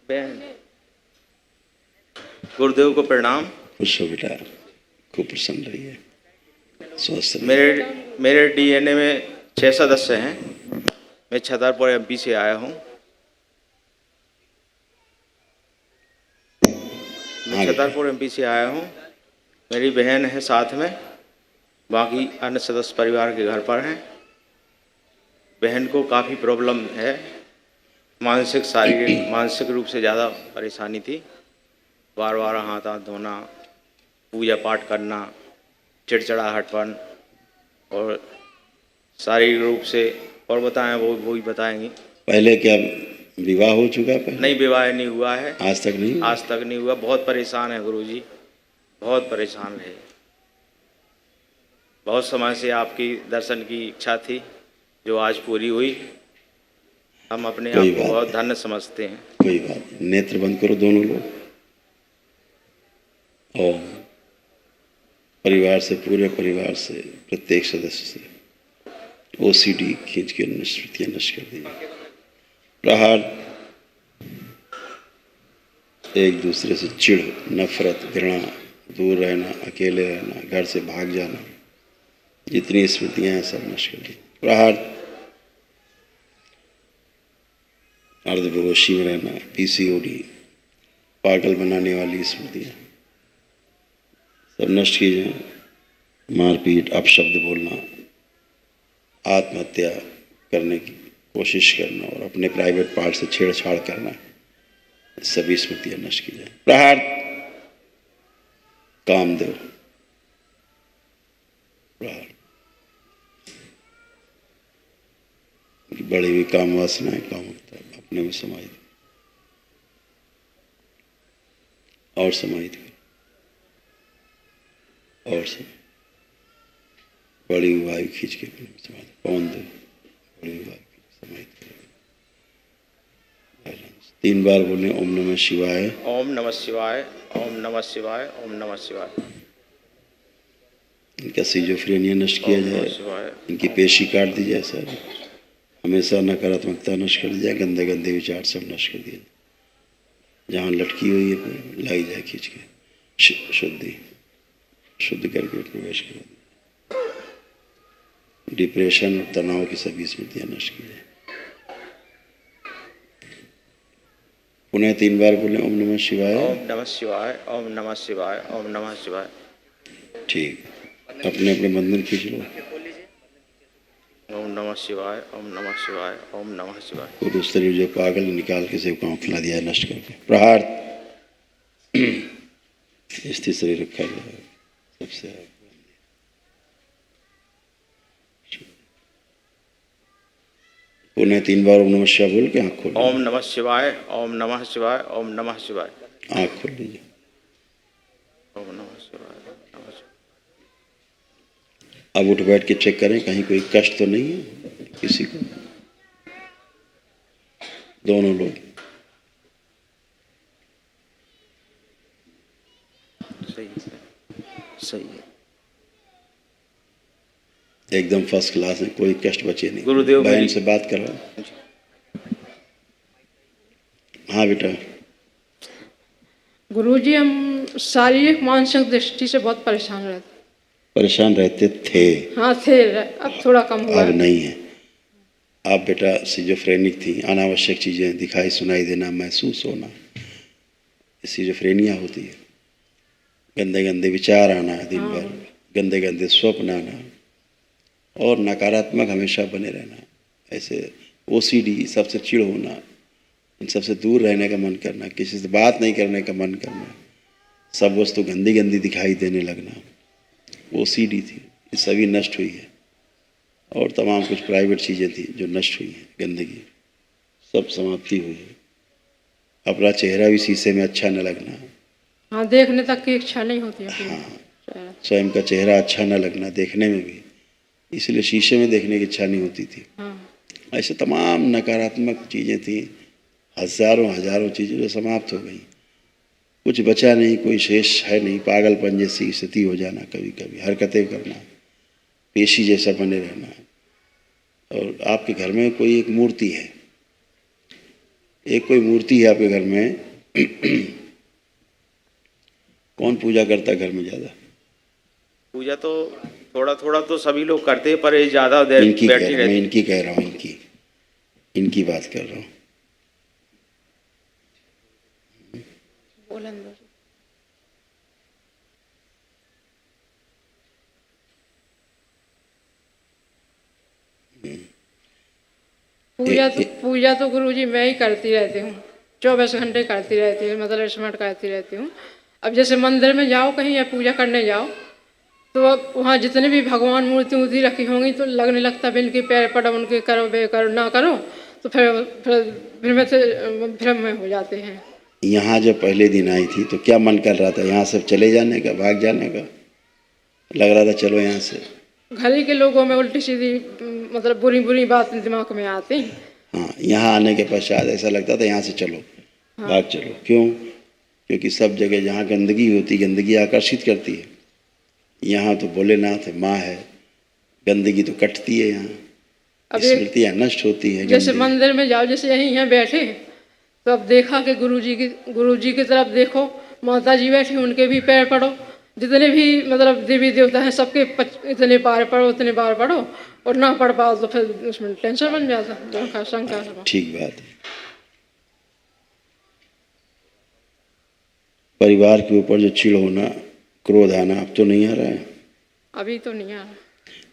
बहन, गुरुदेव को प्रणाम। खुश हो बेटा, खूब प्रसन्न रहिए, स्वस्थ रहिए। मेरे डीएनए में 6 सदस्य हैं। मैं छतरपुर एमपी से आया हूँ। मेरी बहन है साथ में, बाकी अन्य सदस्य परिवार के घर पर हैं। बहन को काफ़ी प्रॉब्लम है, मानसिक शारीरिक मानसिक रूप से ज़्यादा परेशानी थी। बार बार हाथ धोना, पूजा पाठ करना, चिड़चिड़ाहटपन और शारीरिक रूप से। और बताएं, वो ही बताएंगी। पहले क्या विवाह हो चुका है? पहले नहीं, विवाह नहीं हुआ है। आज तक नहीं? आज तक नहीं हुआ। बहुत परेशान है गुरुजी, बहुत परेशान रहे। बहुत समय से आपकी दर्शन की इच्छा थी, जो आज पूरी हुई। हम अपने आप को बहुत धन्य समझते हैं। कोई बात नहीं। नेत्र बंद करो दोनों लोग, और परिवार से, पूरे परिवार से, प्रत्येक सदस्य से ओसीडी खींच के स्मृतियां नष्ट कर दीजिए। प्रहार, एक दूसरे से चिढ़, नफरत, घृणा, दूर रहना, अकेले रहना, घर से भाग जाना, जितनी स्मृतियां हैं सब नष्ट कर दी। प्रहार, अर्धबेहोशी में रहना, पीसीओडी, पागल बनाने वाली स्मृतियां सब नष्ट की जाए। मारपीट, अपशब्द बोलना, आत्महत्या करने की कोशिश करना और अपने प्राइवेट पार्ट से छेड़छाड़ करना, सभी स्मृतियां नष्ट की जाए। प्रहार, कामदेव, प्रहार, बड़ी हुई काम वासनाएं, कामुकता अपने में समाहित और समाहित और सब बड़ी वायु खींच के अपने में समाहित। पवन दो, बड़ी वायु समाहित करें। 3 बार बोले ओम नमः शिवाय, ओम नमः शिवाय, ओम नमः शिवाय, ओम नमः शिवाय। इनका सिजोफ्रेनिया नष्ट किया जाए, इनकी पेशी काट दी जाए, सर हमेशा नकारात्मकता नष्ट कर दी जाए, गंदे गंदे विचार सब नष्ट कर दिए। जहाँ लटकी हुई है लाई जाए खींच के, शुद्ध करके प्रवेश कर। डिप्रेशन और तनाव की सभी स्मृतियां नष्ट की जाए। पुनः 3 बार बोले ओम नमः शिवाय, ओम नमः शिवाय, ओम नमः शिवाय, ओम नमः शिवाय। ठीक, अपने अपने बंधन खींच लो। ओम नमः शिवाय, ओम नमः शिवाय, ओम नमः शिवाय। तो दूसरे जो पागल निकाल के सेवकाओं खिला दिया नष्ट करके। प्रहार, स्थिर शरीर रखा जाए सबसे। पुनः 3 बार ओम नमः शिवाय बोल के आँख खोल। ओम नमः शिवाय, ओम नमः शिवाय, ओम नमः शिवाय। आँख खोल लीजिए। ओम नमः शिवाय, नमः शिवाय। अब उठ बैठ के चेक करें कहीं कोई कष्ट तो नहीं है किसी को। दोनों लोग सही है, सही है, एकदम फर्स्ट क्लास है, कोई कष्ट बचे नहीं। गुरुदेव बहन से बात कर रहा हूँ। हाँ बेटा। गुरुजी, हम शारीरिक मानसिक दृष्टि से बहुत परेशान रहते थे। हाँ थे, अब थोड़ा कम हुआ। अब नहीं है। आप बेटा सिजोफ्रेनिक थी, अनावश्यक चीज़ें दिखाई सुनाई देना, महसूस होना, सिजोफ्रेनिया होती है। गंदे गंदे विचार आना दिन भर, गंदे गंदे स्वप्न आना और नकारात्मक हमेशा बने रहना, ऐसे ओसीडी, सबसे चिढ़ होना, इन सबसे दूर रहने का मन करना, किसी से बात नहीं करने का मन करना, सब वस्तु गंदी गंदी दिखाई देने लगना, ओसीडी थी, ये सभी नष्ट हुई है। और तमाम कुछ प्राइवेट चीज़ें थी जो नष्ट हुई हैं, गंदगी सब समाप्ति हुई है। अपना चेहरा भी शीशे में अच्छा न लगना, हाँ, देखने तक की इच्छा नहीं होती है। हाँ, स्वयं का चेहरा अच्छा न लगना देखने में भी, इसलिए शीशे में देखने की इच्छा नहीं होती थी। ऐसे तमाम नकारात्मक चीज़ें थी, हजारों चीज़ें जो समाप्त हो गई। कुछ बचा नहीं, कोई शेष है नहीं। पागलपन जैसी स्थिति हो जाना, कभी कभी हरकतें करना, पेशी जैसा बने रहना। और आपके घर में कोई एक मूर्ति है, एक कोई मूर्ति है आपके घर में, कौन पूजा करता है घर में ज़्यादा? पूजा तो थोड़ा थोड़ा तो सभी लोग करते हैं, पर ये ज़्यादा देर इनकी कह बैठी रहा हूँ, मैं रहती। इनकी कह रहा हूँ, इनकी बात कर रहा हूँ। पूजा तो गुरुजी मैं ही करती रहती हूँ, 24 घंटे करती रहती हूँ, मतलब स्मरण करती रहती हूँ। अब जैसे मंदिर में जाओ कहीं या पूजा करने जाओ, तो अब वहाँ जितने भी भगवान मूर्ति वूर्ति रखी होंगी तो लगने लगता है इनके पैर पड़ो, उनके करो, बे करो, ना करो, तो फिर भ्रम में हो जाते हैं। यहाँ जब पहले दिन आई थी तो क्या मन कर रहा था? यहाँ से चले जाने का, भाग जाने का लग रहा था? चलो यहाँ से। घर ही के लोगों में उल्टी सीधी मतलब बुरी बुरी बातें दिमाग में आती। हाँ, यहाँ आने के पश्चात ऐसा लगता था यहाँ से चलो, भाग चलो। क्यों? क्योंकि सब जगह जहाँ गंदगी होती, गंदगी आकर्षित करती है। यहाँ तो भोलेनाथ है, माँ है, गंदगी तो कटती है यहाँ, स्मृतियाँ नष्ट होती है। जैसे मंदिर में जाओ, जैसे यहीं यहाँ बैठे तो अब देखा कि गुरुजी की तरफ देखो, माता जी बैठी उनके भी पैर पड़ो, जितने भी मतलब देवी देवता हैं सबके इतने बार पढ़ो, उतने बार पढ़ो, और ना पढ़ पाओ तो फिर उसमें टेंशन बन जाता, शंका। ठीक बात है। परिवार के ऊपर जो चिढ़ होना, क्रोध आना अब तो नहीं आ रहा है? अभी तो नहीं आ रहा।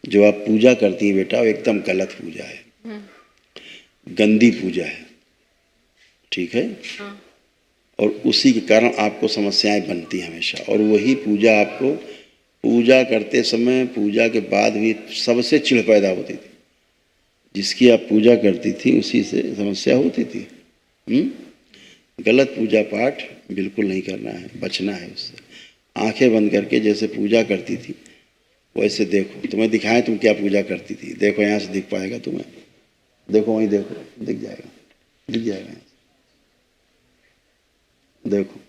जो आप पूजा करती हैं बेटा, वो एकदम गलत पूजा है, गंदी पूजा है, ठीक है? हाँ। और उसी के कारण आपको समस्याएं बनती हैं हमेशा। और वही पूजा आपको पूजा करते समय, पूजा के बाद भी सबसे चिढ़ पैदा होती थी। जिसकी आप पूजा करती थी उसी से समस्या होती थी। गलत पूजा पाठ बिल्कुल नहीं करना है, बचना है उससे। आंखें बंद करके जैसे पूजा करती थी वैसे देखो। तुम्हें दिखाएं तुम क्या पूजा करती थी, देखो यहाँ से दिख पाएगा तुम्हें, देखो वहीं देखो, दिख जाएगा, दिख जाएगा यहाँ से। देखो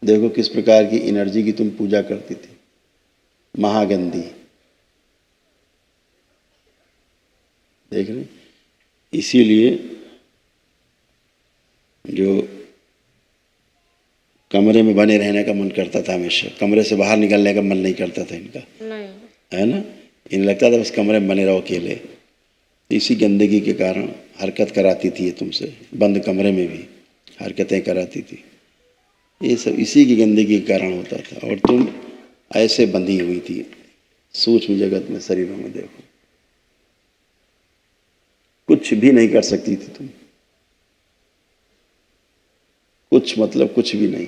देखो किस प्रकार की एनर्जी की तुम पूजा करती थी, महागंदी। देख रहे? इसीलिए जो कमरे में बने रहने का मन करता था हमेशा, कमरे से बाहर निकलने का मन नहीं करता था इनका, नहीं। है ना? इन्हें लगता था बस कमरे में बने रहो अकेले। इसी गंदगी के कारण हरकत कराती थी ये तुमसे, बंद कमरे में भी हरकतें कराती थी। ये सब इसी की गंदगी के कारण होता था। और तुम ऐसे बंधी हुई थी सूक्ष्म जगत में, शरीरों में। देखो कुछ भी नहीं कर सकती थी तुम, कुछ मतलब कुछ भी नहीं।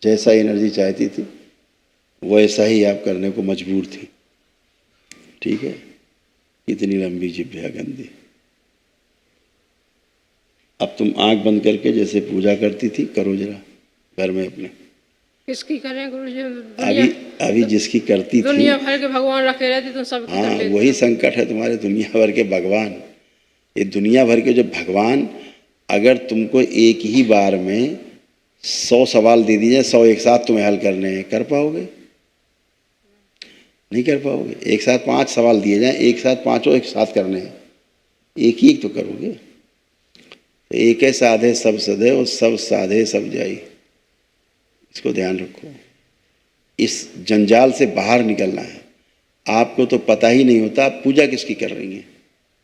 जैसा एनर्जी चाहती थी वैसा ही आप करने को मजबूर थी, ठीक है? इतनी लंबी जिभ्या गंदी। अब तुम आंख बंद करके जैसे पूजा करती थी करो जरा घर में अपने। किसकी करें गुरुजी? अभी जिसकी करती थी, दुनिया भर के भगवान रखे रहते तो सब। हाँ, वही संकट है तुम्हारे, दुनिया भर के भगवान। ये दुनिया भर के जो भगवान, अगर तुमको एक ही बार में 100 सवाल दे दिए, 100 एक साथ तुम्हें हल करने हैं, कर पाओगे? नहीं कर पाओगे। एक साथ 5 सवाल दिए जाएं, एक साथ पांचों एक साथ करने हैं, एक ही तो करोगे। एक है साधे सब सधे और सब साधे सब जाई, इसको ध्यान रखो। इस जंजाल से बाहर निकलना है। आपको तो पता ही नहीं होता आप पूजा किसकी कर रही हैं,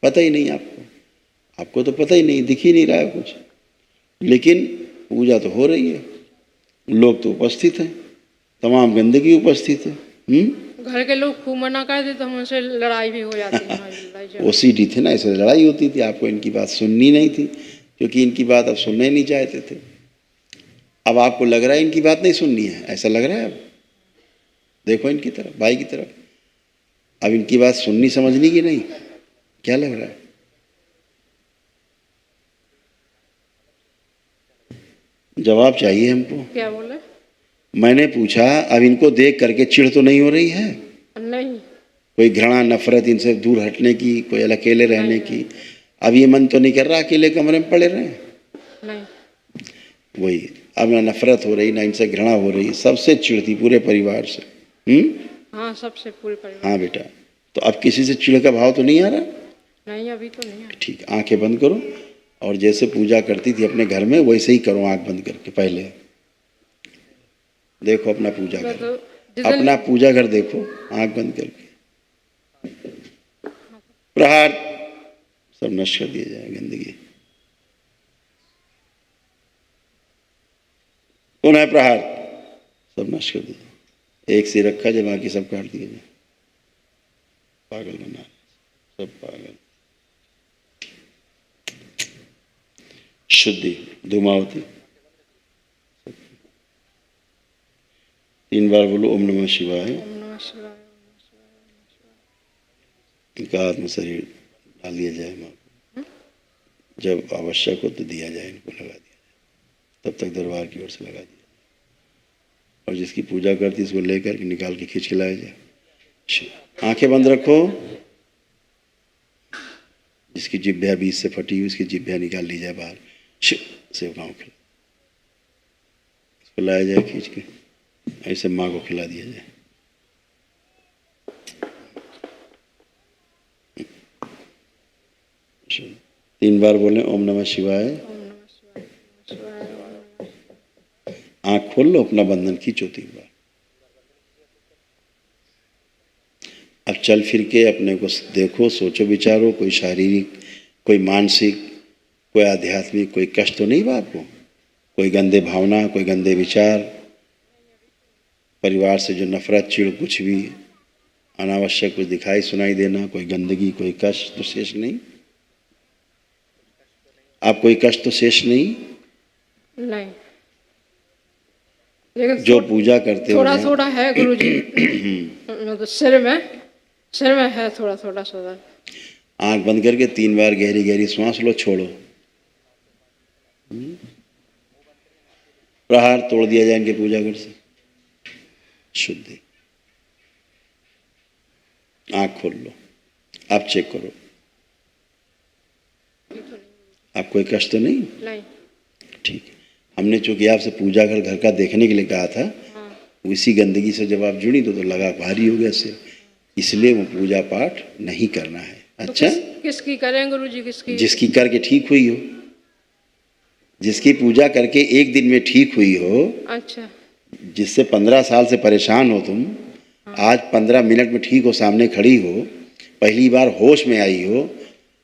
पता ही नहीं आपको तो पता ही नहीं, दिख ही नहीं रहा है कुछ, लेकिन पूजा तो हो रही है, लोग तो उपस्थित हैं, तमाम गंदगी उपस्थित है। घर के लोग खूब मना कर देते तो हमसे लड़ाई भी हो जाती है। ओसीडी थे ना, इसलिए लड़ाई होती थी। आपको इनकी बात सुननी नहीं थी, क्योंकि इनकी बात अब सुनना ही नहीं चाहते थे। अब आपको लग रहा है इनकी बात नहीं सुननी है, ऐसा लग रहा है। अब देखो इनकी तरफ, भाई की तरफ, अब इनकी बात सुननी समझनी की नहीं, क्या लग रहा है? जवाब चाहिए हमको। क्या बोले? मैंने पूछा, अब इनको देख करके चिढ़ तो नहीं हो रही है? नहीं। कोई घृणा नफरत इनसे दूर हटने की, कोई अकेले रहने की? अब ये मन तो नहीं कर रहा अकेले कमरे में पड़े रहें? नहीं। वही, अब ना नफरत हो रही, ना इनसे घृणा हो रही, सबसे चिढ़ती पूरे परिवार से। हाँ, सबसे पूरे परिवार। हाँ बेटा, तो अब किसी से चिढ़ का भाव तो नहीं आ रहा? नहीं, अभी तो नहीं है। ठीक, आंखें बंद करो और जैसे पूजा करती थी अपने घर में वैसे ही करो, आंख बंद करके। पहले देखो अपना पूजा मैं घर, तो जिस अपना पूजा घर देखो आंख बंद करके। प्रहार, सब नष्ट कर दिया जाए गंदगी। पुनः प्रहार, सब नष्ट कर दिया। एक सिर रखा जाए, बाकी सब काट दिया जाए। पागल बना, सब पागल। शुद्धि, धूमावती। 3 बार बोलो ओम नमः शिवाय। ओम नमः शिवाय। इनका आत्म शरीर डाल दिया जाए माँ को, जब आवश्यक हो तो दिया जाए, इनको लगा दिया जाए, तब तक दरबार की ओर से लगा दिया जाए। और जिसकी पूजा करती है उसको लेकर के निकाल के खींच के लाया जाए। आंखें बंद रखो। जिसकी जिभ्या बीच से फटी हुई उसकी जिभ्या निकाल ली जाए बाहर। सेवकाओं खिला, उसको लाया जाए खींच के, ऐसे माँ को खिला दिया जाए। तीन बार बोले ओम नमः शिवाय। ओम नमः शिवाय, शिवाय, ओम नमः। आंख खोल लो, अपना बंधन खींचो 3 बार। अब चल फिर के अपने को देखो, सोचो, विचारो, कोई शारीरिक, कोई मानसिक, कोई आध्यात्मिक, कोई कष्ट तो नहीं बा आपको? कोई गंदे भावना, कोई गंदे विचार, परिवार से जो नफरत, चिढ़, कुछ भी अनावश्यक कुछ दिखाई सुनाई देना, कोई गंदगी, कोई कष्ट तो शेष नहीं? आप कोई कष्ट तो शेष नहीं? नहीं, लेकिन जो पूजा करते हो थोड़ा जहाँ- थोड़ा है गुरुजी। मतलब सिर में है थोड़ा थोड़ा सा। आंख बंद करके 3 बार गहरी गहरी श्वास लो, छोड़ो। प्रहार तोड़ दिया जाए इनके पूजा घर से। शुद्धि। आंख खोल लो, आप चेक करो, आप कोई कष्ट तो नहीं? नहीं। ठीक है। हमने चूंकि आपसे पूजा घर का देखने के लिए कहा था, हाँ। उसी गंदगी से जब आप जुड़ी तो लगा भारी हो गया सिर, इसलिए वो पूजा पाठ नहीं करना है। तो अच्छा, किसकी करें गुरुजी? किसकी? जिसकी करके ठीक हुई हो, जिसकी पूजा करके एक दिन में ठीक हुई हो, अच्छा। जिससे 15 साल से परेशान हो तुम, आज 15 मिनट में ठीक हो, सामने खड़ी हो, पहली बार होश में आई हो,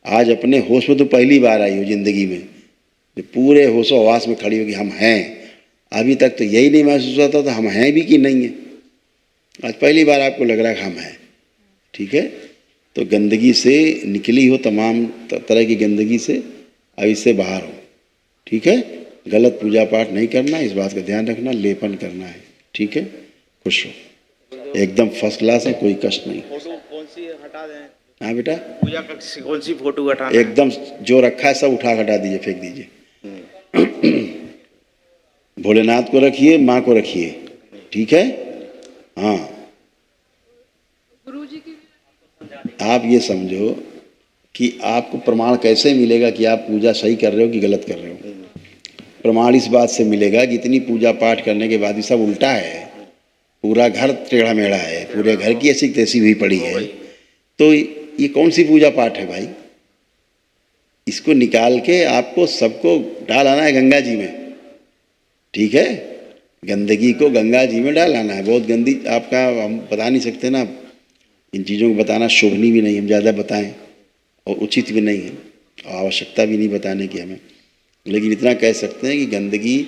आज अपने होश में तो पहली बार आई हो जिंदगी में, जो पूरे होशो हवास में खड़ी हो कि हम हैं। अभी तक तो यही नहीं महसूस होता था हम हैं भी कि नहीं है, आज पहली बार आपको लग रहा है कि हम हैं। ठीक है, तो गंदगी से निकली हो, तमाम तरह की गंदगी से, अब इससे बाहर हो। ठीक है, गलत पूजा पाठ नहीं करना, इस बात का ध्यान रखना, लेपन करना है। ठीक है, खुश हो, एकदम फर्स्ट क्लास है, कोई कष्ट नहीं। फोटो कौन सी हटा दें? हाँ बेटा, पूजा कक्ष से कौन सी फोटो हटाना है? एकदम जो रखा है सब उठा हटा दीजिए, फेंक दीजिए। भोलेनाथ को रखिए, माँ को रखिए। ठीक है, हाँ। गुरुजी की आप ये समझो कि आपको प्रमाण कैसे मिलेगा कि आप पूजा सही कर रहे हो कि गलत कर रहे हो? प्रमाण इस बात से मिलेगा कि इतनी पूजा पाठ करने के बाद भी सब उल्टा है, पूरा घर टेढ़ा मेढ़ा है, पूरे घर की ऐसी तैसी हुई पड़ी है, तो ये कौन सी पूजा पाठ है भाई? इसको निकाल के आपको सबको डाल आना है गंगा जी में। ठीक है, गंदगी को गंगा जी में डाल आना है। बहुत गंदी, आपका हम बता नहीं सकते ना, इन चीज़ों को बताना शोभनीय भी नहीं, हम ज़्यादा बताएं और उचित भी नहीं है, आवश्यकता भी नहीं बताने की हमें, लेकिन इतना कह सकते हैं कि गंदगी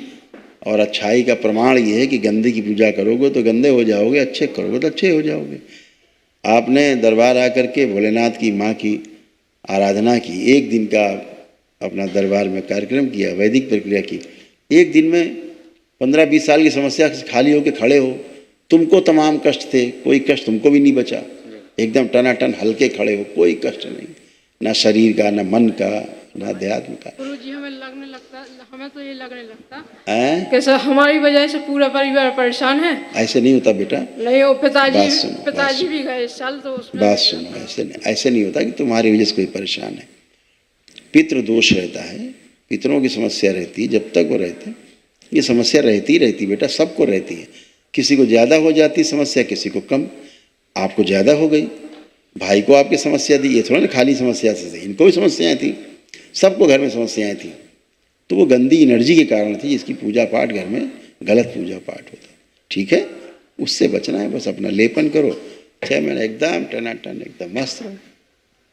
और अच्छाई का प्रमाण ये है कि गंदे की पूजा करोगे तो गंदे हो जाओगे, अच्छे करोगे तो अच्छे हो जाओगे। आपने दरबार आकर के भोलेनाथ की माँ की आराधना की, एक दिन का अपना दरबार में कार्यक्रम किया, वैदिक प्रक्रिया की, एक दिन में 15-20 साल की समस्या से खाली होकर खड़े हो, तुमको तमाम कष्ट थे, कोई कष्ट तुमको भी नहीं बचा, एकदम टनाटन हल्के खड़े हो, कोई कष्ट नहीं, ना शरीर का, ना मन का, ना अध्यात्म का। गुरुजी हमें लगने लगता, हमें तो ये लगने लगता हैं? कि सर हमारी वजह से पूरा परिवार परेशान है। ऐसे नहीं होता बेटा, नहीं, वो बात सुनो, पिताजी भी गए इस साल, तो उसमें बात सुनो, ऐसे नहीं होता कि तुम्हारी वजह से कोई परेशान है। पितृ दोष रहता है, पितरों की समस्या रहती है, जब तक वो रहते हैं ये समस्या रहती ही रहती बेटा, सबको रहती है, किसी को ज़्यादा हो जाती समस्या, किसी को कम। आपको ज़्यादा हो गई, भाई को आपकी समस्या दी, ये थोड़ा ना खाली समस्या से थी, इनको भी समस्याएं थी, सबको घर में समस्याएं थी। तो वो गंदी एनर्जी के कारण थी, जिसकी पूजा पाठ घर में गलत पूजा पाठ होता। ठीक है, उससे बचना है, बस अपना लेपन करो, 6 महीने एकदम टनाटन एकदम मस्त रहो,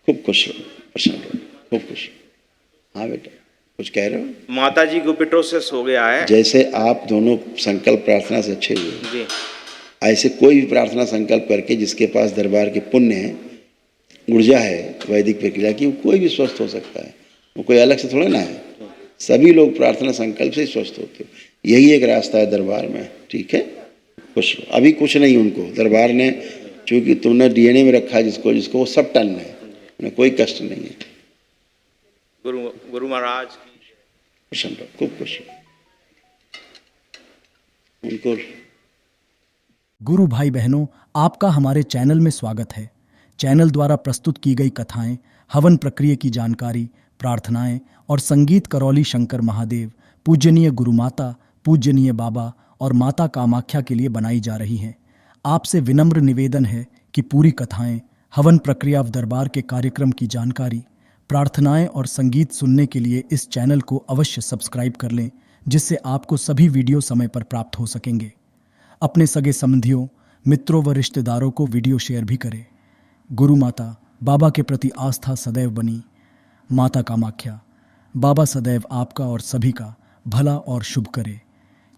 खूब खुश रहो, प्रसन्न रहो, खूब खुश रहो। हाँ बेटा, कुछ कह रहे हो? माता जी को पिटोसिस हो गया है। जैसे आप दोनों संकल्प प्रार्थना से अच्छे हुए, जी ऐसे कोई भी प्रार्थना संकल्प करके जिसके पास दरबार के पुण्य है, ऊर्जा है वैदिक प्रक्रिया की, वो कोई भी स्वस्थ हो सकता है, वो कोई अलग से थोड़ा ना है। सभी लोग प्रार्थना संकल्प से ही स्वस्थ होते हो, यही एक रास्ता है दरबार में। ठीक है, खुश रहो। अभी कुछ नहीं, उनको दरबार ने, चूँकि तुमने डीएनए में रखा है जिसको जिसको, वो सब टन है, उन्हें कोई कष्ट नहीं है। गुरु महाराज की प्रसन्न रहो, खूब खुश रहो। उनको गुरु भाई बहनों, आपका हमारे चैनल में स्वागत है। चैनल द्वारा प्रस्तुत की गई कथाएं, हवन प्रक्रिया की जानकारी, प्रार्थनाएं और संगीत करौली शंकर महादेव, पूजनीय गुरु माता, पूजनीय बाबा और माता कामाख्या के लिए बनाई जा रही हैं। आपसे विनम्र निवेदन है कि पूरी कथाएं, हवन प्रक्रिया व दरबार के कार्यक्रम की जानकारी, प्रार्थनाएं और संगीत सुनने के लिए इस चैनल को अवश्य सब्सक्राइब कर लें, जिससे आपको सभी वीडियो समय पर प्राप्त हो सकेंगे। अपने सगे संबंधियों, मित्रों व रिश्तेदारों को वीडियो शेयर भी करें। गुरु माता, बाबा के प्रति आस्था सदैव बनी। माता कामाख्या, बाबा सदैव आपका और सभी का भला और शुभ करे।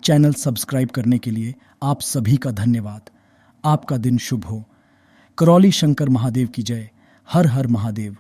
चैनल सब्सक्राइब करने के लिए आप सभी का धन्यवाद। आपका दिन शुभ हो। करौली शंकर महादेव की जय। हर हर महादेव।